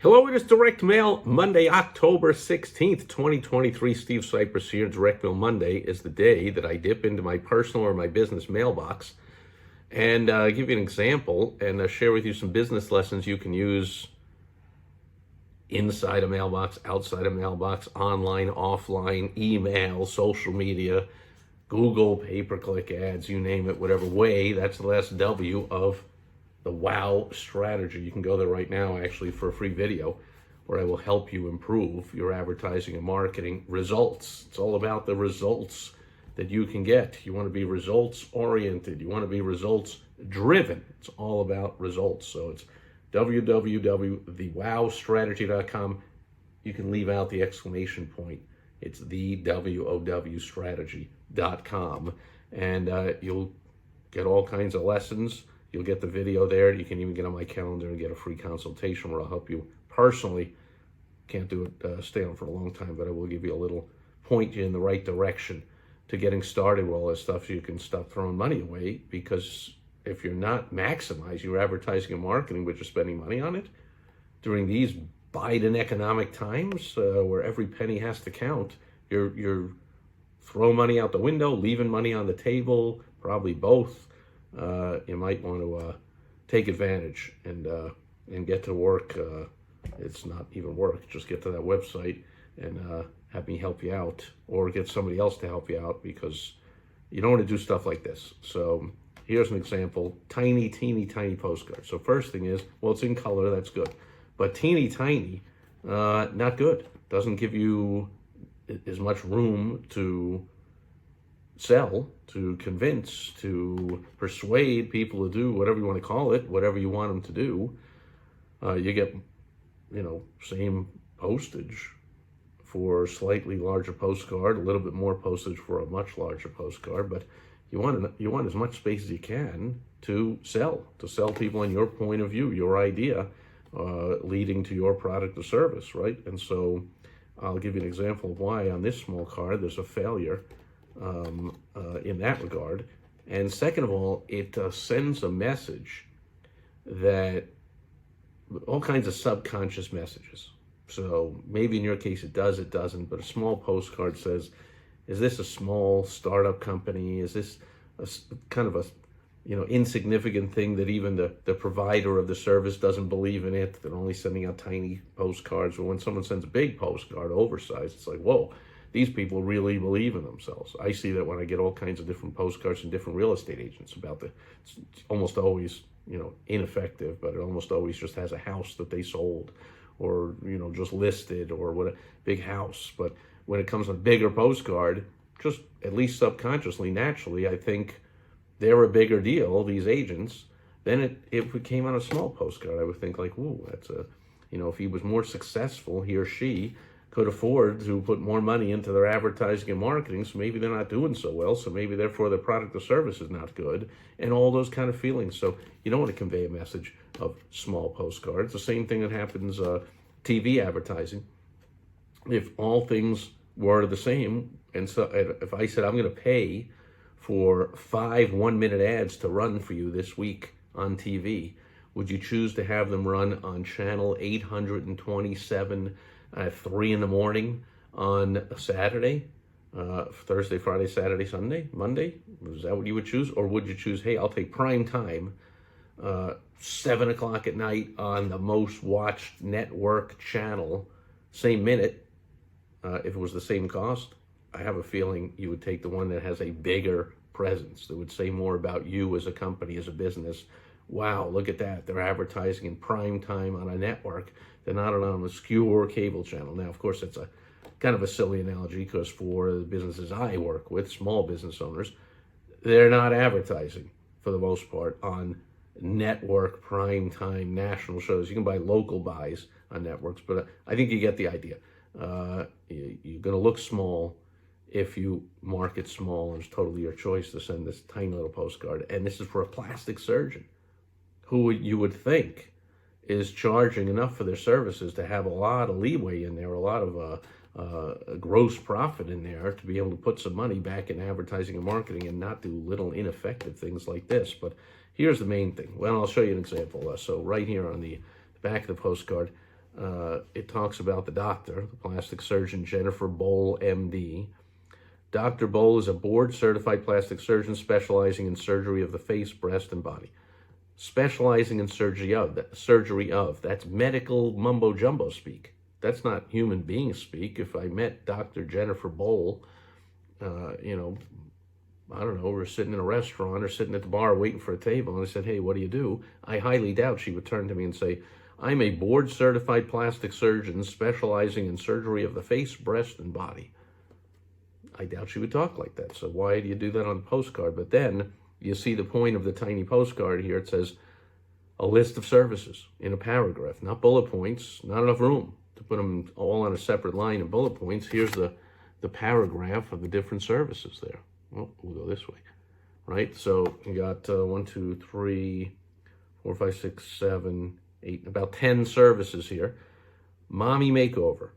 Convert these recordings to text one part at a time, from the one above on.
Hello, it is Direct Mail Monday, October 16th, 2023. Steve Sipress here. Direct Mail Monday is the day that I dip into my personal or my business mailbox and give you an example and share with you some business lessons you can use inside a mailbox, outside a mailbox, online, offline, email, social media, Google, pay-per-click ads, you name it, whatever way. That's the last W of the WOW strategy. You can go there right now, actually, for a free video where I will help you improve your advertising and marketing results. It's all about the results that you can get. You want to be results oriented. You want to be results driven. It's all about results. So it's www.thewowstrategy.com. You can leave out the exclamation point. It's the WOW strategy.com. And you'll get all kinds of lessons. You'll get the video there. You can even get on my calendar and get a free consultation where I'll help you personally. Can't do it, stay on for a long time, but I will give you a little point you in the right direction to getting started with all this stuff so you can stop throwing money away. Because if you're not maximizing your advertising and marketing, but you're spending money on it during these Biden economic times where every penny has to count, you're throwing money out the window, leaving money on the table, probably both. You might want to take advantage and get to work. It's not even work. Just get to that website and have me help you out, or get somebody else to help you out, because you don't want to do stuff like this. So here's an example: tiny, teeny, tiny postcard. So first thing is, well, it's in color. That's good, but teeny tiny, not good. Doesn't give you as much room to sell, to convince, to persuade people to do whatever you want to call it, whatever you want them to do. You get, same postage for slightly larger postcard, a little bit more postage for a much larger postcard, but you want as much space as you can to sell people on your point of view, your idea, leading to your product or service, right? And so I'll give you an example of why on this small card there's a failure in that regard. And second of all, it sends a message that all kinds of subconscious messages. So maybe in your case it does, it doesn't, but a small postcard says, is this a small startup company? Is this a kind of a insignificant thing that even the provider of the service doesn't believe in it? They're only sending out tiny postcards. Or when someone sends a big postcard, oversized, it's like, whoa, these people really believe in themselves. I see that when I get all kinds of different postcards from different real estate agents about it's almost always, ineffective, but it almost always just has a house that they sold, or, just listed, or what, a big house. But when it comes to a bigger postcard, just at least subconsciously, naturally, I think they're a bigger deal, these agents, than if it came on a small postcard. I would think like, ooh, that's if he was more successful, he or she could afford to put more money into their advertising and marketing, so maybe they're not doing so well, so maybe therefore their product or service is not good, and all those kind of feelings. So you don't want to convey a message of small postcards. The same thing that happens TV advertising. If all things were the same, and so if I said I'm going to pay for 5 1-minute ads to run for you this week on TV, would you choose to have them run on channel 827 at 3 in the morning on a Saturday, Thursday, Friday, Saturday, Sunday, Monday? Is that what you would choose? Or would you choose, hey, I'll take prime time, 7 o'clock at night on the most watched network channel, same minute, if it was the same cost? I have a feeling you would take the one that has a bigger presence, that would say more about you as a company, as a business. Wow, look at that. They're advertising in prime time on a network. They're not on an obscure cable channel. Now, of course, it's a kind of a silly analogy, because for the businesses I work with, small business owners, they're not advertising for the most part on network prime time national shows. You can buy local buys on networks, but I think you get the idea. You're going to look small if you market small, and it's totally your choice to send this tiny little postcard. And this is for a plastic surgeon who you would think is charging enough for their services to have a lot of leeway in there, a lot of gross profit in there, to be able to put some money back in advertising and marketing and not do little ineffective things like this. But here's the main thing. Well, I'll show you an example. So right here on the back of the postcard, it talks about the doctor, the plastic surgeon Jennifer Bowl, MD. Dr. Bowl is a board-certified plastic surgeon specializing in surgery of the face, breast, and body. Specializing in surgery of. That's medical mumbo-jumbo speak. That's not human being speak. If I met Dr. Jennifer Bowl, I don't know, we're sitting in a restaurant or sitting at the bar waiting for a table, and I said, hey, what do you do? I highly doubt she would turn to me and say, I'm a board-certified plastic surgeon specializing in surgery of the face, breast, and body. I doubt she would talk like that. So why do you do that on the postcard? But then you see the point of the tiny postcard here. It says a list of services in a paragraph, not bullet points, not enough room to put them all on a separate line of bullet points. Here's the paragraph of the different services there. Well, we'll go this way, right? So you got 1, 2, 3, 4, 5, 6, 7, 8, about 10 services here. Mommy makeover,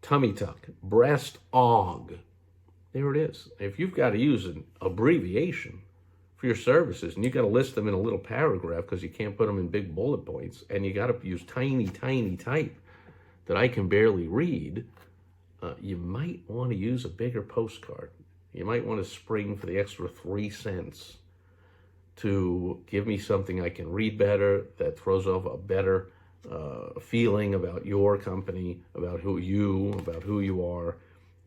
tummy tuck, breast aug. There it is. If you've got to use an abbreviation for your services, and you've got to list them in a little paragraph because you can't put them in big bullet points, and you got to use tiny, tiny type that I can barely read, you might want to use a bigger postcard. You might want to spring for the extra 3 cents to give me something I can read better, that throws off a better feeling about your company, about who you are.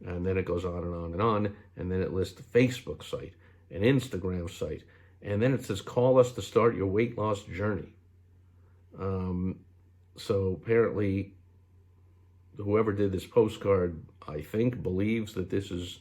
And then it goes on and on and on. And then it lists a Facebook site, an Instagram site. And then it says, call us to start your weight loss journey. So apparently, whoever did this postcard, I think, believes that this is,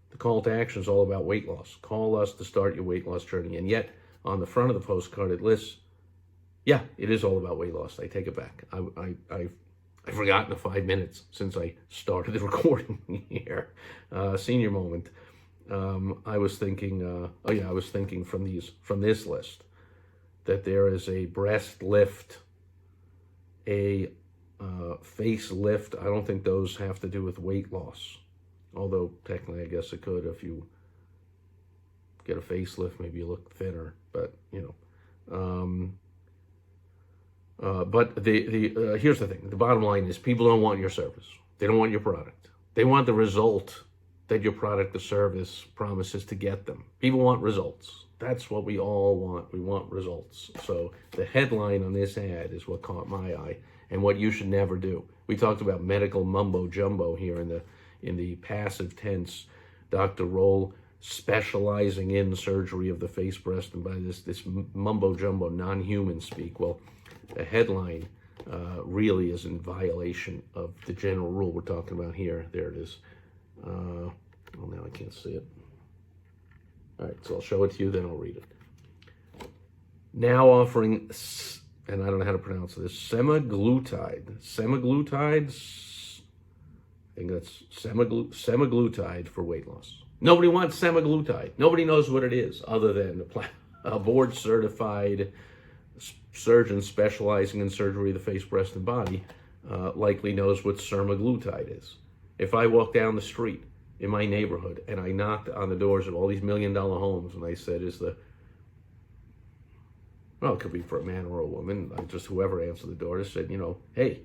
the call to action is all about weight loss. Call us to start your weight loss journey. And yet, on the front of the postcard, it lists, yeah, it is all about weight loss. I take it back. I've forgotten the 5 minutes since I started the recording here. Senior moment. I was thinking, I was thinking from this list that there is a breast lift, a face lift. I don't think those have to do with weight loss. Although technically, I guess it could. If you get a facelift, maybe you look thinner. But but here's the thing. The bottom line is people don't want your service. They don't want your product. They want the result that your product or service promises to get them. People want results. That's what we all want. We want results. So the headline on this ad is what caught my eye and what you should never do. We talked about medical mumbo jumbo here in the passive tense. Dr. Roll specializing in surgery of the face, breast, and body. This mumbo jumbo non-human speak. Well, the headline really is in violation of the general rule we're talking about here. There it is. Well, now I can't see it. All right, so I'll show it to you, then I'll read it. Now offering, and I don't know how to pronounce this, semaglutide. Semaglutide, I think that's semaglutide for weight loss. Nobody wants semaglutide. Nobody knows what it is other than a board-certified surgeon specializing in surgery of the face, breast, and body likely knows what semaglutide is. If I walk down the street in my neighborhood and I knocked on the doors of all these $1 million homes and I said, well, it could be for a man or a woman, just whoever answered the door, just said, hey,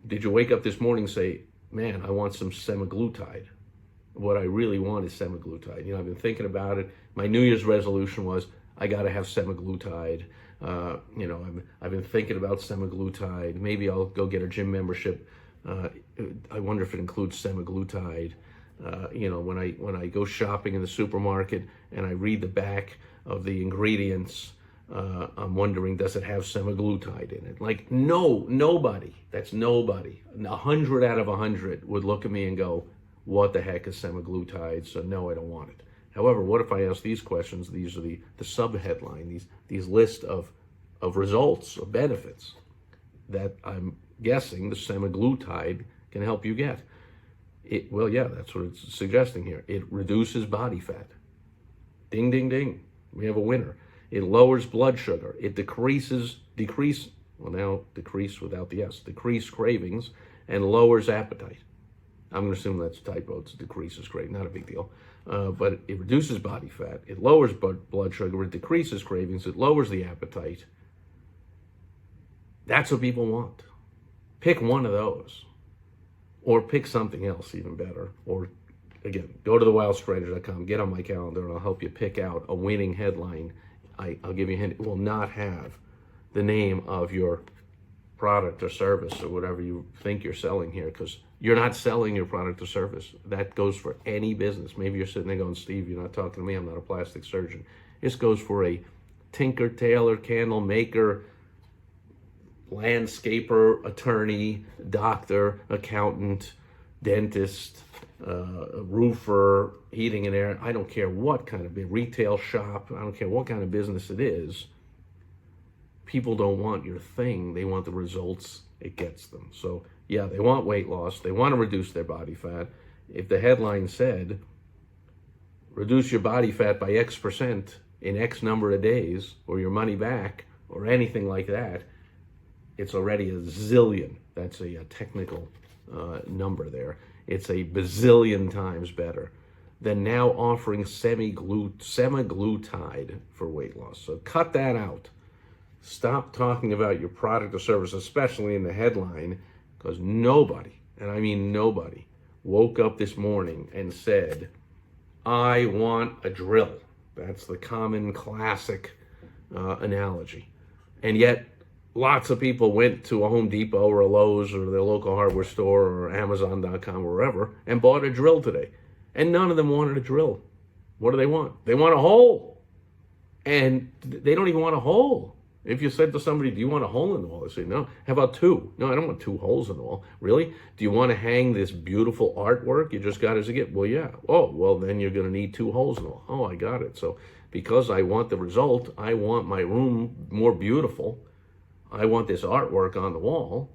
did you wake up this morning and say, man, I want some semaglutide? What I really want is semaglutide. I've been thinking about it. My New Year's resolution was, I got to have semaglutide. I've been thinking about semaglutide. Maybe I'll go get a gym membership. I wonder if it includes semaglutide. When I go shopping in the supermarket and I read the back of the ingredients, I'm wondering, does it have semaglutide in it? Like, nobody. That's nobody. 100 out of 100 would look at me and go, what the heck is semaglutide? So no, I don't want it. However, what if I ask these questions? These are the sub-headline, these list of results, of benefits that I'm guessing the semaglutide can help you get. Well, yeah, that's what it's suggesting here. It reduces body fat. Ding, ding, ding. We have a winner. It lowers blood sugar. It decrease without the S, decrease cravings, and lowers appetite. I'm going to assume that's a typo. It's decreases craving, not a big deal. But it reduces body fat. It lowers blood sugar. It decreases cravings. It lowers the appetite. That's what people want. Pick one of those, or pick something else even better. Or again, go to thewildstrategy.com, get on my calendar, and I'll help you pick out a winning headline. I'll give you a hint. It will not have the name of your product or service or whatever you think you're selling here, because you're not selling your product or service. That goes for any business. Maybe you're sitting there going, Steve, you're not talking to me. I'm not a plastic surgeon. This goes for a tinker, tailor, candle maker, landscaper, attorney, doctor, accountant, dentist, roofer, heating and air. I don't care what kind of retail shop. I don't care what kind of business it is. People don't want your thing. They want the results it gets them. So yeah, they want weight loss. They want to reduce their body fat. If the headline said, reduce your body fat by X% in X number of days, or your money back, or anything like that, it's already a zillion. That's a technical number there. It's a bazillion times better than now offering semaglutide for weight loss. So cut that out. Stop talking about your product or service, especially in the headline, because nobody, and I mean nobody, woke up this morning and said, I want a drill. That's the common classic analogy. And yet, lots of people went to a Home Depot or a Lowe's or their local hardware store or Amazon.com or wherever and bought a drill today. And none of them wanted a drill. What do they want? They want a hole. And they don't even want a hole. If you said to somebody, do you want a hole in the wall? They say, no. How about two? No, I don't want two holes in the wall. Really? Do you want to hang this beautiful artwork you just got as a gift? Well, yeah. Oh, well, then you're going to need two holes in the wall. Oh, I got it. So because I want the result, I want my room more beautiful, I want this artwork on the wall,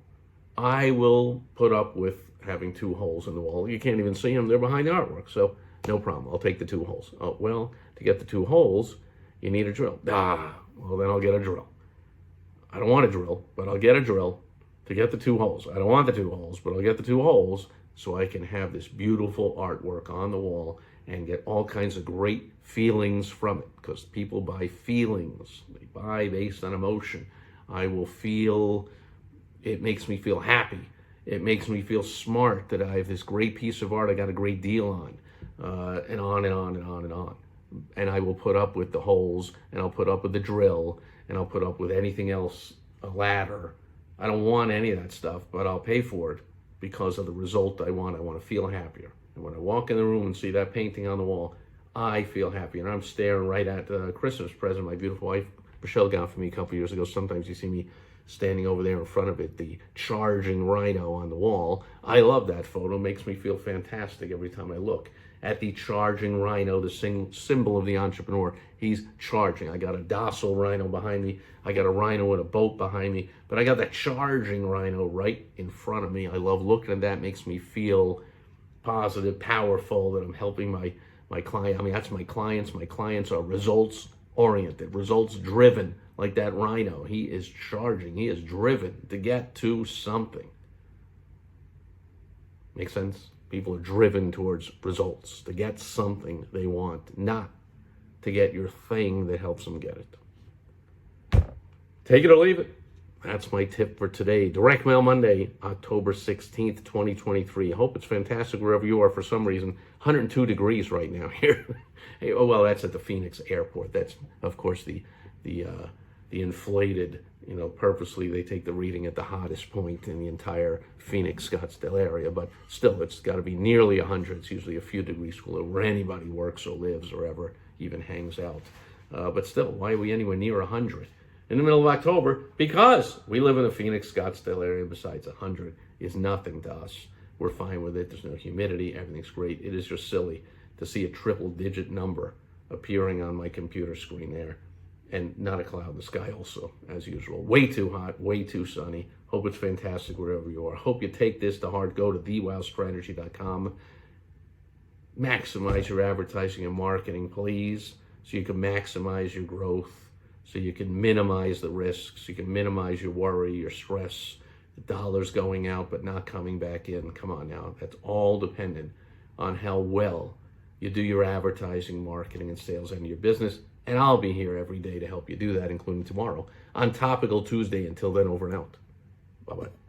I will put up with having two holes in the wall. You can't even see them. They're behind the artwork. So no problem. I'll take the two holes. Oh, well, to get the two holes, you need a drill. Well, then I'll get a drill. I don't want a drill, but I'll get a drill to get the two holes. I don't want the two holes, but I'll get the two holes so I can have this beautiful artwork on the wall and get all kinds of great feelings from it, because people buy feelings. They buy based on emotion. I will feel, it makes me feel happy. It makes me feel smart that I have this great piece of art I got a great deal on, and on and on and on and on. And I will put up with the holes, and I'll put up with the drill, and I'll put up with anything else, a ladder. I don't want any of that stuff, but I'll pay for it because of the result I want. I want to feel happier. And when I walk in the room and see that painting on the wall, I feel happy. And I'm staring right at the Christmas present my beautiful wife, Michelle, got for me a couple years ago. Sometimes you see me standing over there in front of it, the charging rhino on the wall. I love that photo. It makes me feel fantastic every time I look at the charging rhino, the symbol of the entrepreneur. He's charging. I got a docile rhino behind me. I got a rhino in a boat behind me, but I got that charging rhino right in front of me. I love looking at that. It makes me feel positive, powerful, that I'm helping my client. I mean, that's my clients. My clients are results oriented, results driven, like that rhino. He is charging. He is driven to get to something. Make sense? People are driven towards results, to get something they want, not to get your thing that helps them get it. Take it or leave it. That's my tip for today. Direct Mail Monday, October 16th, 2023. I hope it's fantastic wherever you are. For some reason, 102 degrees right now here. Oh, well, that's at the Phoenix airport. That's, of course, the inflated, purposely they take the reading at the hottest point in the entire Phoenix, Scottsdale area. But still, it's got to be nearly 100. It's usually a few degrees cooler where anybody works or lives or ever even hangs out. But still, why are we anywhere near 100? In the middle of October, because we live in the Phoenix, Scottsdale area. Besides, 100 is nothing to us. We're fine with it. There's no humidity. Everything's great. It is just silly to see a triple-digit number appearing on my computer screen there. And not a cloud in the sky also, as usual. Way too hot, way too sunny. Hope it's fantastic wherever you are. Hope you take this to heart. Go to thewildstrategy.com. Maximize your advertising and marketing, please, so you can maximize your growth, so you can minimize the risks, you can minimize your worry, your stress, the dollars going out but not coming back in. Come on now. That's all dependent on how well you do your advertising, marketing, and sales and your business. And I'll be here every day to help you do that, including tomorrow on Topical Tuesday. Until then, over and out. Bye-bye.